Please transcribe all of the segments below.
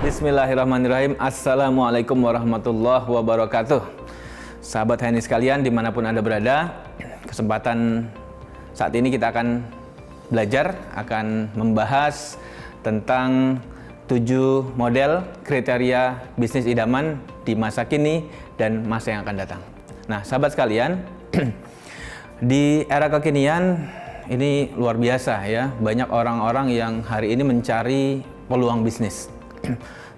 Bismillahirrahmanirrahim. Assalamualaikum warahmatullahi wabarakatuh. Sahabat HNI sekalian dimanapun Anda berada, kesempatan saat ini kita akan belajar, akan membahas tentang 7 model kriteria bisnis idaman di masa kini dan masa yang akan datang. Nah, sahabat sekalian, di era kekinian ini luar biasa ya, banyak orang-orang yang hari ini mencari peluang bisnis.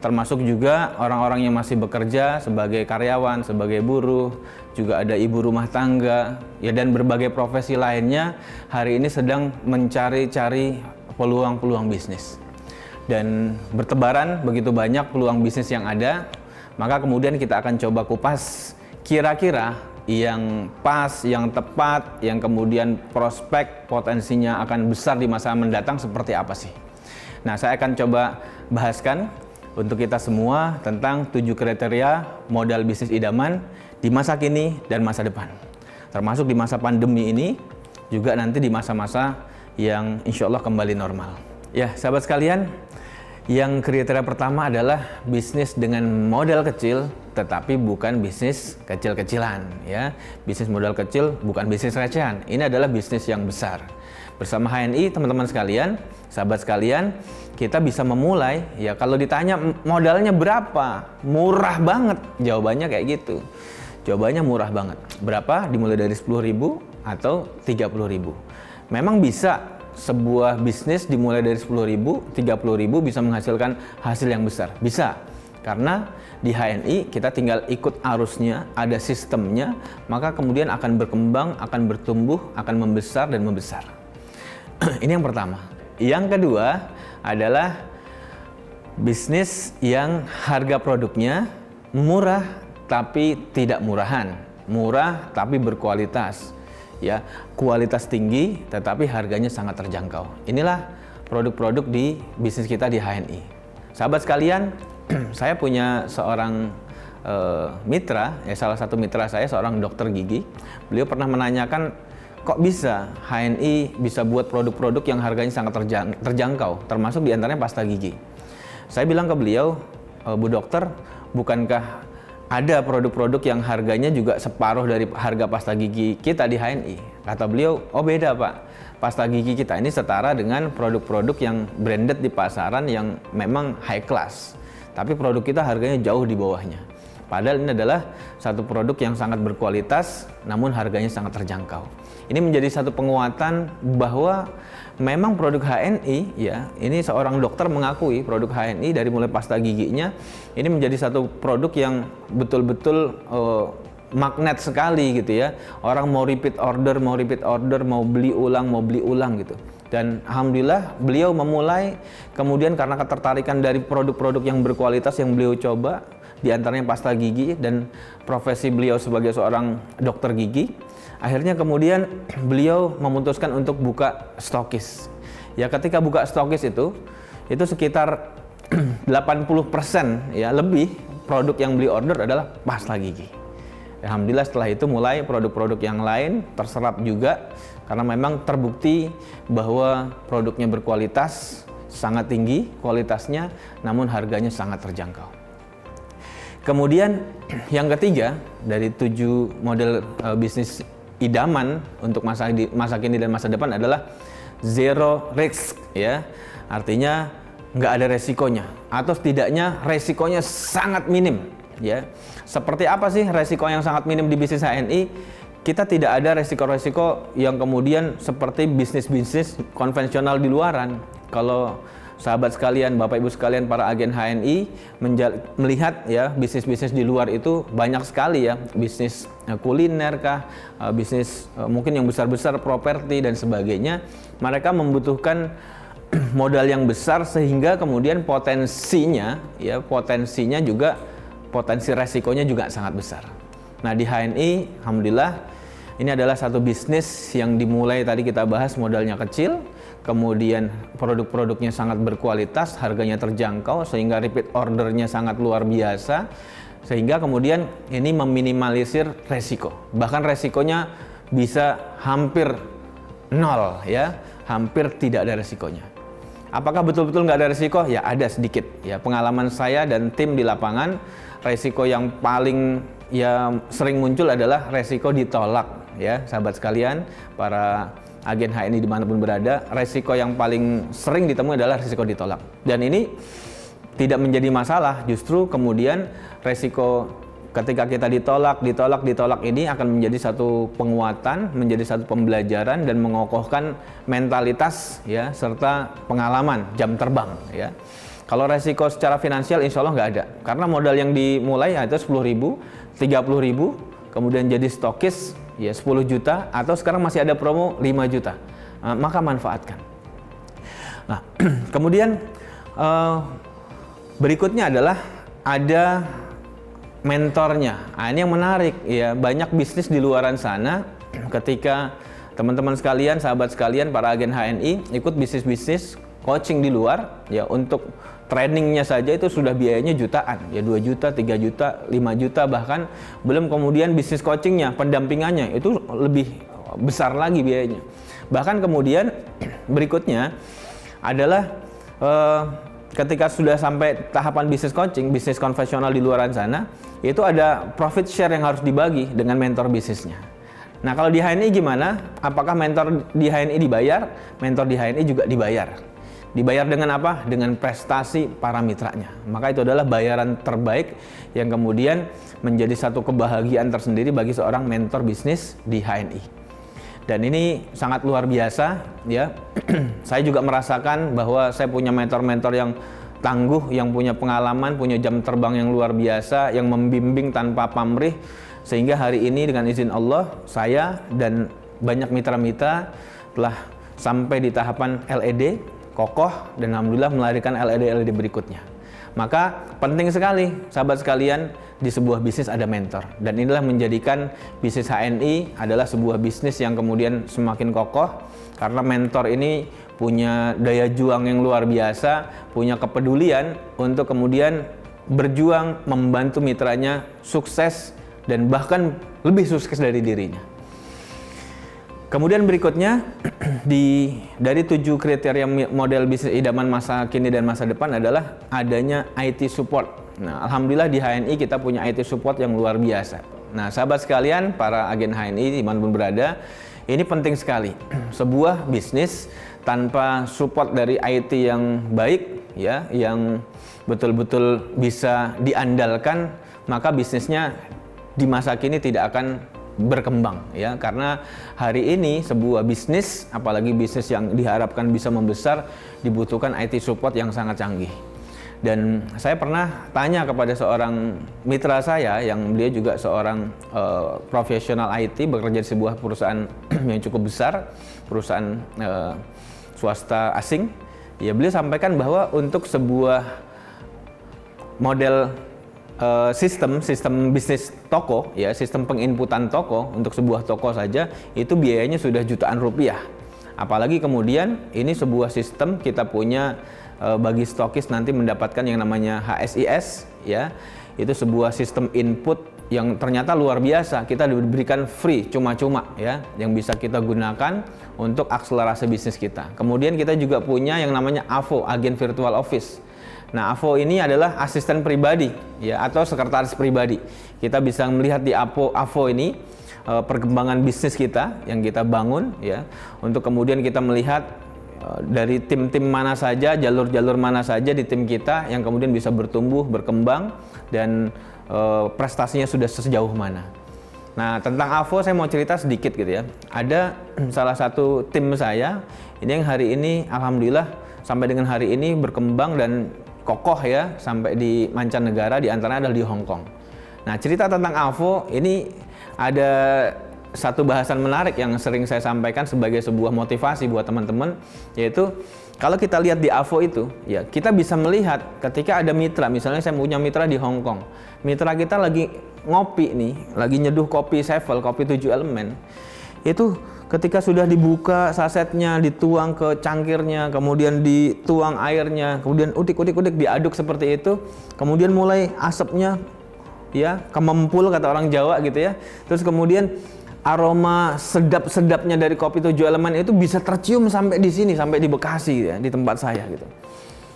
Termasuk juga orang-orang yang masih bekerja sebagai karyawan, sebagai buruh, juga ada ibu rumah tangga, ya, dan berbagai profesi lainnya hari ini sedang mencari-cari peluang-peluang bisnis. Dan bertebaran begitu banyak peluang bisnis yang ada, maka kemudian kita akan coba kupas kira-kira yang pas, yang tepat, yang kemudian prospek potensinya akan besar di masa mendatang seperti apa sih. Nah, saya akan coba bahaskan untuk kita semua tentang 7 kriteria modal bisnis idaman di masa kini dan masa depan. Termasuk di masa pandemi ini, juga nanti di masa-masa yang insya Allah kembali normal. Ya, sahabat sekalian, yang kriteria pertama adalah bisnis dengan modal kecil, tetapi bukan bisnis kecil-kecilan. Ya, bisnis modal kecil bukan bisnis recehan. Ini adalah bisnis yang besar. Bersama HNI, teman-teman sekalian, sahabat sekalian, kita bisa memulai, ya kalau ditanya modalnya berapa, murah banget. Jawabannya kayak gitu. Jawabannya murah banget. Berapa? Dimulai dari 10.000 atau 30.000. Memang bisa sebuah bisnis dimulai dari 10.000, 30.000 bisa menghasilkan hasil yang besar. Bisa. Karena di HNI kita tinggal ikut arusnya, ada sistemnya, maka kemudian akan berkembang, akan bertumbuh, akan membesar dan membesar. Ini yang pertama. Yang kedua adalah bisnis yang harga produknya murah tapi tidak murahan, murah tapi berkualitas, ya, kualitas tinggi tetapi harganya sangat terjangkau. Inilah produk-produk di bisnis kita di HNI. Sahabat sekalian, saya punya seorang mitra, ya, salah satu mitra saya seorang dokter gigi. Beliau pernah menanyakan, kok bisa HNI bisa buat produk-produk yang harganya sangat terjangkau, termasuk diantaranya pasta gigi. Saya bilang ke beliau, Bu Dokter, bukankah ada produk-produk yang harganya juga separuh dari harga pasta gigi kita di HNI? Kata beliau, oh beda Pak, pasta gigi kita ini setara dengan produk-produk yang branded di pasaran yang memang high class, tapi produk kita harganya jauh di bawahnya. Padahal ini adalah satu produk yang sangat berkualitas, namun harganya sangat terjangkau. Ini menjadi satu penguatan bahwa memang produk HNI, ya, ini seorang dokter mengakui produk HNI dari mulai pasta giginya, ini menjadi satu produk yang betul-betul magnet sekali gitu ya. Orang mau repeat order, mau beli ulang gitu. Dan alhamdulillah beliau memulai, kemudian karena ketertarikan dari produk-produk yang berkualitas yang beliau coba, di antaranya pasta gigi dan profesi beliau sebagai seorang dokter gigi, akhirnya kemudian beliau memutuskan untuk buka stokis. Ya, ketika buka stokis itu sekitar 80% ya lebih produk yang beli order adalah pasta gigi. Alhamdulillah setelah itu mulai produk-produk yang lain terserap juga karena memang terbukti bahwa produknya berkualitas, sangat tinggi kualitasnya, namun harganya sangat terjangkau. Kemudian yang ketiga dari 7 model bisnis idaman untuk masa kini dan masa depan adalah zero risk, ya. Artinya nggak ada resikonya atau setidaknya resikonya sangat minim, ya. Seperti apa sih resiko yang sangat minim di bisnis HNI? Kita tidak ada resiko-resiko yang kemudian seperti bisnis-bisnis konvensional di luaran. Kalau sahabat sekalian, Bapak Ibu sekalian, para agen HNI melihat ya bisnis-bisnis di luar itu banyak sekali ya, bisnis kuliner kah, bisnis mungkin yang besar-besar, properti dan sebagainya. Mereka membutuhkan modal yang besar sehingga kemudian potensinya juga, potensi resikonya juga sangat besar. Nah, di HNI alhamdulillah ini adalah satu bisnis yang dimulai tadi kita bahas modalnya kecil, kemudian produk-produknya sangat berkualitas, harganya terjangkau sehingga repeat ordernya sangat luar biasa, sehingga kemudian ini meminimalisir resiko. Bahkan resikonya bisa hampir nol ya, hampir tidak ada resikonya. Apakah betul-betul nggak ada resiko? Ya ada sedikit. Ya pengalaman saya dan tim di lapangan, resiko yang paling sering muncul adalah resiko ditolak. Ya sahabat sekalian, para agen HNI dimanapun berada, resiko yang paling sering ditemui adalah resiko ditolak. Dan ini tidak menjadi masalah, justru kemudian resiko ketika kita ditolak ini akan menjadi satu penguatan, menjadi satu pembelajaran dan mengokohkan mentalitas ya serta pengalaman jam terbang ya. Kalau resiko secara finansial insya Allah nggak ada, karena modal yang dimulai itu 10.000, 30.000, kemudian jadi stokis ya 10 juta, atau sekarang masih ada promo 5 juta, maka manfaatkan. Nah, kemudian berikutnya adalah ada mentornya. Ini yang menarik ya, banyak bisnis di luaran sana ketika teman-teman sekalian, sahabat sekalian, para agen HNI ikut bisnis-bisnis coaching di luar ya, untuk trainingnya saja itu sudah biayanya jutaan ya, 2 juta, 3 juta, 5 juta, bahkan belum kemudian bisnis coachingnya, pendampingannya itu lebih besar lagi biayanya. Bahkan kemudian berikutnya adalah ketika sudah sampai tahapan bisnis coaching, bisnis konvensional di luaran sana, itu ada profit share yang harus dibagi dengan mentor bisnisnya. Nah kalau di HNI gimana? Apakah mentor di HNI dibayar? Mentor di HNI juga dibayar. Dibayar dengan apa? Dengan prestasi para mitranya. Maka itu adalah bayaran terbaik yang kemudian menjadi satu kebahagiaan tersendiri bagi seorang mentor bisnis di HNI. Dan ini sangat luar biasa ya. Saya juga merasakan bahwa saya punya mentor-mentor yang tangguh, yang punya pengalaman, punya jam terbang yang luar biasa, yang membimbing tanpa pamrih, sehingga hari ini dengan izin Allah saya dan banyak mitra-mitra telah sampai di tahapan LED kokoh, dan alhamdulillah melahirkan LED berikutnya. Maka penting sekali sahabat sekalian, di sebuah bisnis ada mentor, dan inilah menjadikan bisnis HNI adalah sebuah bisnis yang kemudian semakin kokoh, karena mentor ini punya daya juang yang luar biasa, punya kepedulian untuk kemudian berjuang membantu mitranya sukses dan bahkan lebih sukses dari dirinya. Kemudian berikutnya dari 7 kriteria model bisnis idaman masa kini dan masa depan adalah adanya IT support. Nah, alhamdulillah di HNI kita punya IT support yang luar biasa. Nah, sahabat sekalian, para agen HNI dimanapun berada, ini penting sekali. Sebuah bisnis tanpa support dari IT yang baik, ya, yang betul-betul bisa diandalkan, maka bisnisnya di masa kini tidak akan berkembang, ya, karena hari ini sebuah bisnis, apalagi bisnis yang diharapkan bisa membesar, dibutuhkan IT support yang sangat canggih. Dan saya pernah tanya kepada seorang mitra saya yang beliau juga seorang profesional IT, bekerja di sebuah perusahaan yang cukup besar, perusahaan swasta asing. Ya, beliau sampaikan bahwa untuk sebuah model sistem bisnis toko, ya, sistem penginputan toko untuk sebuah toko saja itu biayanya sudah jutaan rupiah. Apalagi kemudian ini sebuah sistem kita punya bagi stokis nanti mendapatkan yang namanya HSIS, ya, itu sebuah sistem input yang ternyata luar biasa, kita diberikan free, cuma-cuma, ya, yang bisa kita gunakan untuk akselerasi bisnis kita. Kemudian kita juga punya yang namanya AVO, Agen Virtual Office. Nah, AVO ini adalah asisten pribadi, ya, atau sekretaris pribadi. Kita bisa melihat di AVO ini perkembangan bisnis kita yang kita bangun, ya, untuk kemudian kita melihat dari tim-tim mana saja, jalur-jalur mana saja di tim kita yang kemudian bisa bertumbuh, berkembang, dan prestasinya sudah sejauh mana. Nah, tentang AVO saya mau cerita sedikit gitu ya. Ada salah satu tim saya ini yang hari ini alhamdulillah sampai dengan hari ini berkembang dan kokoh, ya, sampai di mancanegara, di antaranya adalah di Hong Kong. Nah, cerita tentang AVO ini ada satu bahasan menarik yang sering saya sampaikan sebagai sebuah motivasi buat teman-teman, yaitu kalau kita lihat di AVO itu, ya, kita bisa melihat ketika ada mitra, misalnya saya punya mitra di Hong Kong, mitra kita lagi ngopi nih, lagi nyeduh kopi Sevel, kopi 7 elemen, itu ketika sudah dibuka sasetnya, dituang ke cangkirnya, kemudian dituang airnya, kemudian udik-udik diaduk seperti itu, kemudian mulai asapnya ya, kemempul kata orang Jawa gitu ya. Terus kemudian aroma sedap-sedapnya dari kopi 7 elemen itu bisa tercium sampai di sini, sampai di Bekasi ya, di tempat saya gitu.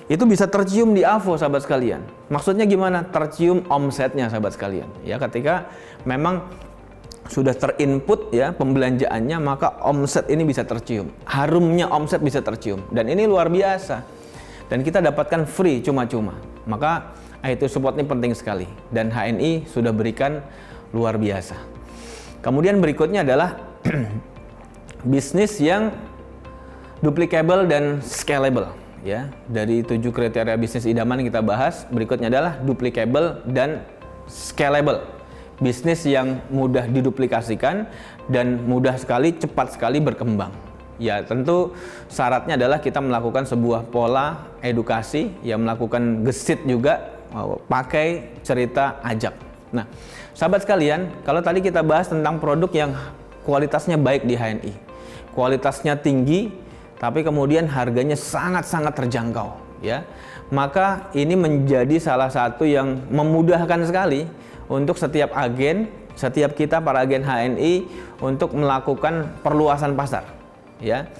Itu bisa tercium di AVO sahabat sekalian. Maksudnya gimana? Tercium omsetnya sahabat sekalian. Ya, ketika memang sudah terinput ya pembelanjaannya, maka omset ini bisa tercium. Harumnya omset bisa tercium. Dan ini luar biasa. Dan kita dapatkan free cuma-cuma. Maka IT support ini penting sekali. Dan HNI sudah berikan luar biasa. Kemudian berikutnya adalah bisnis yang duplicable dan scalable ya. Dari 7 kriteria bisnis idaman yang kita bahas, berikutnya adalah duplicable dan scalable. Bisnis yang mudah diduplikasikan dan mudah sekali, cepat sekali berkembang. Ya, tentu syaratnya adalah kita melakukan sebuah pola edukasi, ya, melakukan gesit juga, pakai cerita ajak. Nah, sahabat sekalian, kalau tadi kita bahas tentang produk yang kualitasnya baik di HNI, kualitasnya tinggi, tapi kemudian harganya sangat-sangat terjangkau, ya, maka ini menjadi salah satu yang memudahkan sekali untuk setiap agen, setiap kita para agen HNI untuk melakukan perluasan pasar, ya,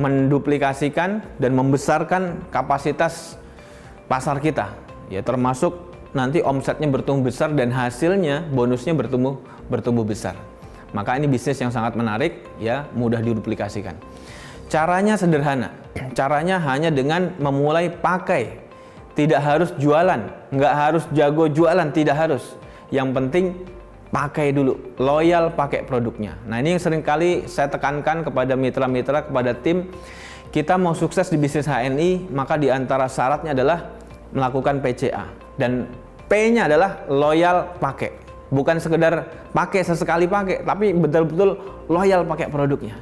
menduplikasikan dan membesarkan kapasitas pasar kita, ya, termasuk nanti omsetnya bertumbuh besar dan hasilnya bonusnya bertumbuh besar. Maka ini bisnis yang sangat menarik ya, mudah diduplikasikan. Caranya sederhana. Caranya hanya dengan memulai pakai. Tidak harus jualan, nggak harus jago jualan, tidak harus. Yang penting pakai dulu, loyal pakai produknya. Nah, ini yang sering kali saya tekankan kepada mitra-mitra, kepada tim. Kita mau sukses di bisnis HNI, maka diantara syaratnya adalah melakukan PCA. Dan P-nya adalah loyal pakai. Bukan sekedar pakai sesekali pakai, tapi betul-betul loyal pakai produknya.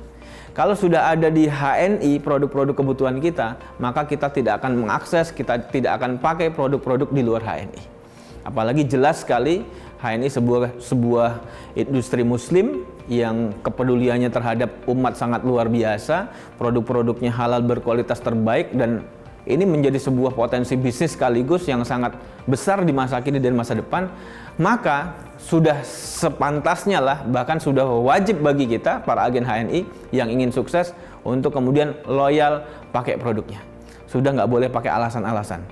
Kalau sudah ada di HNI produk-produk kebutuhan kita, maka kita tidak akan mengakses, kita tidak akan pakai produk-produk di luar HNI. Apalagi jelas sekali HNI sebuah industri muslim yang kepeduliannya terhadap umat sangat luar biasa, produk-produknya halal berkualitas terbaik, dan ini menjadi sebuah potensi bisnis sekaligus yang sangat besar di masa kini dan masa depan. Maka sudah sepantasnya lah, bahkan sudah wajib bagi kita para agen HNI yang ingin sukses untuk kemudian loyal pakai produknya. Sudah nggak boleh pakai alasan-alasan.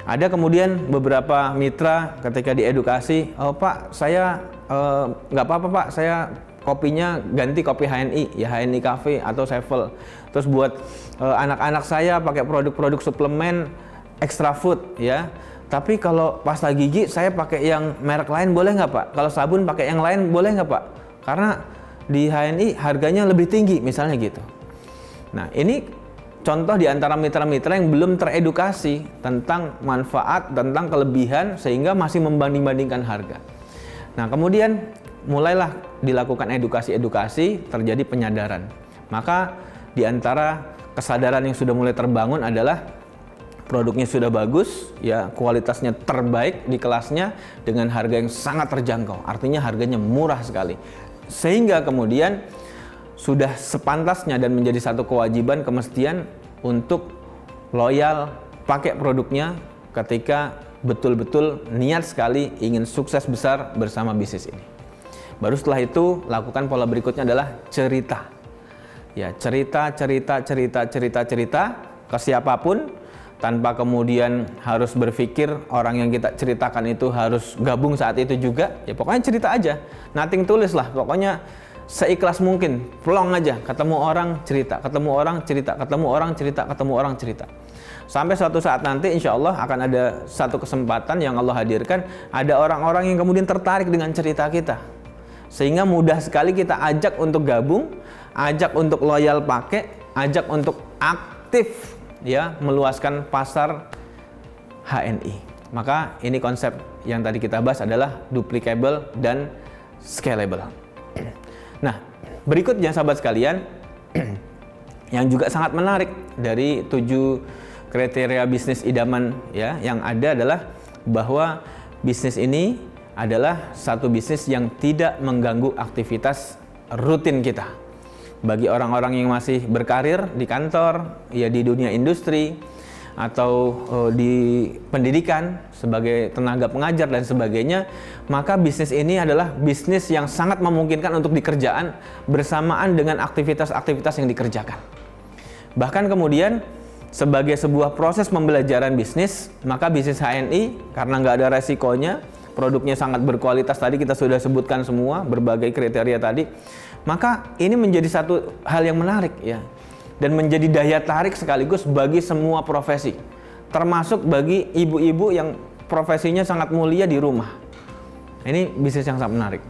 Ada kemudian beberapa mitra ketika diedukasi, "Oh Pak, saya nggak apa-apa Pak, saya kopinya ganti kopi HNI, ya HNI Cafe atau Sevel. Terus buat anak-anak saya pakai produk-produk suplemen extra food, ya. Tapi kalau pasta gigi saya pakai yang merek lain boleh nggak Pak? Kalau sabun pakai yang lain boleh nggak Pak? Karena di HNI harganya lebih tinggi," misalnya gitu. Nah, ini contoh di antara mitra-mitra yang belum teredukasi tentang manfaat, tentang kelebihan, sehingga masih membanding-bandingkan harga. Nah, kemudian mulailah dilakukan edukasi-edukasi, terjadi penyadaran. Maka di antara kesadaran yang sudah mulai terbangun adalah produknya sudah bagus, ya, kualitasnya terbaik di kelasnya dengan harga yang sangat terjangkau. Artinya harganya murah sekali. Sehingga kemudian sudah sepantasnya dan menjadi satu kewajiban, kemestian untuk loyal pakai produknya ketika betul-betul niat sekali ingin sukses besar bersama bisnis ini. Baru setelah itu lakukan pola berikutnya adalah cerita. Ya, cerita ke siapapun, tanpa kemudian harus berpikir orang yang kita ceritakan itu harus gabung saat itu juga. Ya pokoknya cerita aja, nothing tulis lah, pokoknya seikhlas mungkin, plong aja, ketemu orang cerita, ketemu orang cerita, ketemu orang cerita, ketemu orang cerita. Sampai suatu saat nanti insya Allah akan ada satu kesempatan yang Allah hadirkan, ada orang-orang yang kemudian tertarik dengan cerita kita. Sehingga mudah sekali kita ajak untuk gabung, ajak untuk loyal pakai, ajak untuk aktif, ya, meluaskan pasar HNI. Maka ini konsep yang tadi kita bahas adalah duplicable dan scalable. Nah, berikutnya sahabat sekalian, yang juga sangat menarik dari 7 kriteria bisnis idaman, ya, yang ada adalah bahwa bisnis ini adalah satu bisnis yang tidak mengganggu aktivitas rutin kita. Bagi orang-orang yang masih berkarir di kantor, ya, di dunia industri, atau di pendidikan sebagai tenaga pengajar dan sebagainya, maka bisnis ini adalah bisnis yang sangat memungkinkan untuk dikerjakan bersamaan dengan aktivitas-aktivitas yang dikerjakan. Bahkan kemudian sebagai sebuah proses pembelajaran bisnis, maka bisnis HNI karena nggak ada resikonya, produknya sangat berkualitas, tadi kita sudah sebutkan semua berbagai kriteria tadi, maka ini menjadi satu hal yang menarik ya, dan menjadi daya tarik sekaligus bagi semua profesi, termasuk bagi ibu-ibu yang profesinya sangat mulia di rumah. Ini bisnis yang sangat menarik,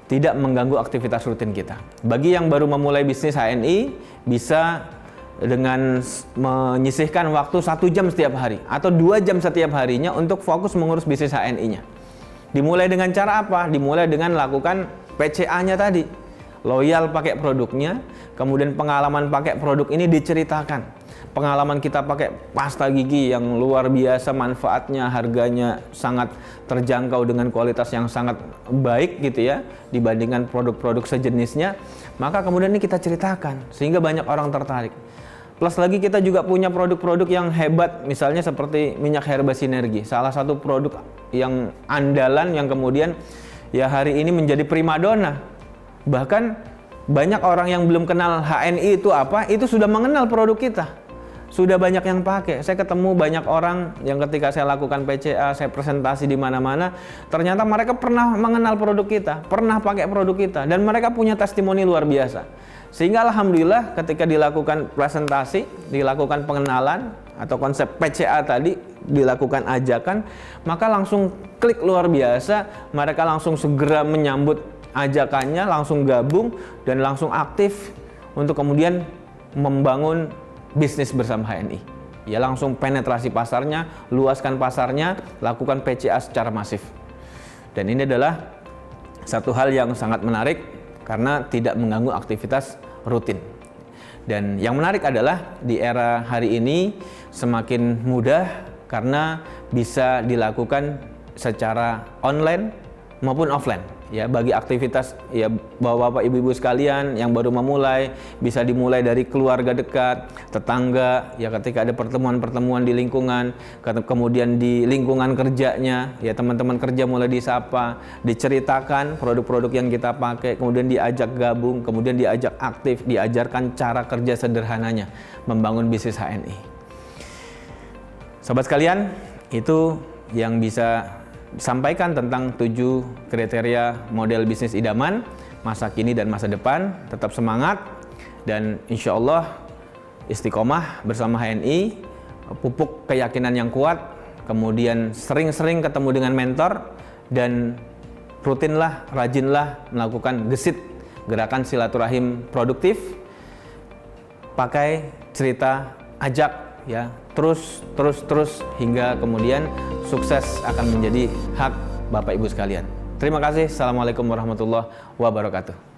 tidak mengganggu aktivitas rutin kita. Bagi yang baru memulai bisnis HNI, bisa dengan menyisihkan waktu 1 jam setiap hari atau 2 jam setiap harinya untuk fokus mengurus bisnis HNI-nya. Dimulai dengan cara apa? Dimulai dengan lakukan PCA-nya tadi. Loyal pakai produknya, kemudian pengalaman pakai produk ini diceritakan. Pengalaman kita pakai pasta gigi yang luar biasa manfaatnya, harganya sangat terjangkau dengan kualitas yang sangat baik gitu ya, dibandingkan produk-produk sejenisnya. Maka kemudian ini kita ceritakan sehingga banyak orang tertarik. Plus lagi kita juga punya produk-produk yang hebat, misalnya seperti minyak herba sinergi, salah satu produk yang andalan yang kemudian ya hari ini menjadi primadona. Bahkan banyak orang yang belum kenal HNI itu apa, itu sudah mengenal produk kita. Sudah banyak yang pakai. Saya ketemu banyak orang yang ketika saya lakukan PCA, saya presentasi di mana-mana, ternyata mereka pernah mengenal produk kita, pernah pakai produk kita, dan mereka punya testimoni luar biasa. Sehingga alhamdulillah ketika dilakukan presentasi, dilakukan pengenalan atau konsep PCA tadi, dilakukan ajakan, maka langsung klik luar biasa, mereka langsung segera menyambut ajakannya, langsung gabung dan langsung aktif untuk kemudian membangun bisnis bersama HNI. Ya langsung penetrasi pasarnya, luaskan pasarnya, lakukan PCA secara masif. Dan ini adalah satu hal yang sangat menarik karena tidak mengganggu aktivitas rutin. Dan yang menarik adalah di era hari ini semakin mudah karena bisa dilakukan secara online maupun offline. Ya, bagi aktivitas ya bapak-bapak, ibu-ibu sekalian yang baru memulai, bisa dimulai dari keluarga dekat, tetangga, ya ketika ada pertemuan-pertemuan di lingkungan, kemudian di lingkungan kerjanya, ya teman-teman kerja mulai disapa, diceritakan produk-produk yang kita pakai, kemudian diajak gabung, kemudian diajak aktif, diajarkan cara kerja sederhananya, membangun bisnis HNI. Sobat sekalian, itu yang bisa sampaikan tentang 7 kriteria model bisnis idaman masa kini dan masa depan. Tetap semangat dan insya Allah istiqomah bersama HNI, pupuk keyakinan yang kuat, kemudian sering-sering ketemu dengan mentor, dan rutinlah, rajinlah melakukan gesit gerakan silaturahim produktif, pakai cerita, ajak ya, terus hingga kemudian sukses akan menjadi hak Bapak Ibu sekalian. Terima kasih. Assalamualaikum warahmatullahi wabarakatuh.